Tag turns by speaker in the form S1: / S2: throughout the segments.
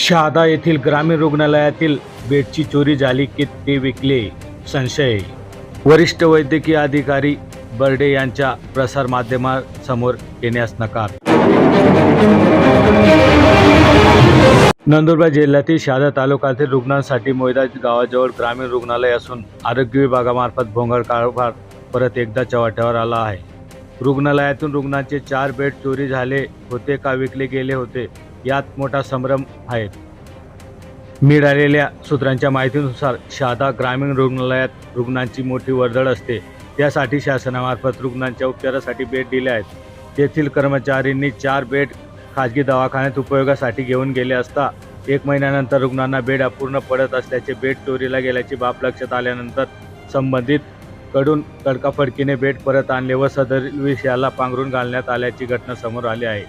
S1: शहादा येथील ग्रामीण रुग्णालयातील बेडची चोरी झाली की ते विकले, संशय. वरिष्ठ वैद्यकीय अधिकारी बर्डे यांच्या प्रसारमाध्यमांसमोर येण्यास नकार. नंदुरबार जिल्ह्यातील शहादा तालुक्यातील रुग्णांसाठी मोयदा गावाजवळ ग्रामीण रुग्णालय असून आरोग्य विभागामार्फत भोंगळ कारभार परत एकदा चव्हाट्यावर आला आहे. रुग्णालयातून रुग्णांचे 4 बेड चोरी झाले होते का विकले गेले होते यात मोठा संभ्रम आहे. मिळालेल्या सूत्रांच्या माहितीनुसार शहादा ग्रामीण रुग्णालयात रुग्णांची मोठी वर्दळ असते. त्यासाठी शासनामार्फत रुग्णांच्या उपचारासाठी बेड दिले आहेत. तेथील कर्मचाऱ्यांनी 4 बेड खाजगी दवाखान्यात उपयोगासाठी घेऊन गेले असता 1 महिन्यानंतर रुग्णांना बेड अपूर्ण पडत असल्याचे बेड चोरीला गेल्याची बाब लक्षात आल्यानंतर संबंधित कडून तडकाफडकीने बेड परत आणले व सदर विषयाला पांघरून घालण्यात आल्याची घटना समोर आली आहे.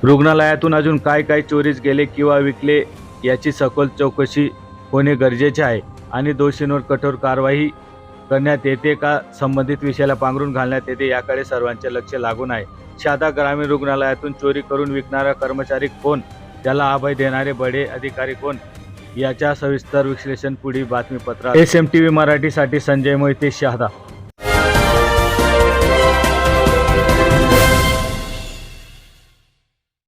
S1: रुग्णालयातून अजून काय चोरीस गेले किंवा विकले याची सखोल चौकशी होणे गरजेचे आहे आणि दोषींवर कठोर कारवाई करण्यात येते का संबंधित विषयाला पांघरून घालण्यात येते याकडे सर्वांचे लक्ष लागून आहे. शहादा ग्रामीण रुग्णालयातून चोरी करून विकणारा कर्मचारी कोण, त्याला अभय देणारे बडे अधिकारी कोण याच्या सविस्तर विश्लेषण पुढील बातमीपत्रात. SMTV मराठीसाठी संजय मोहिते, शहादा.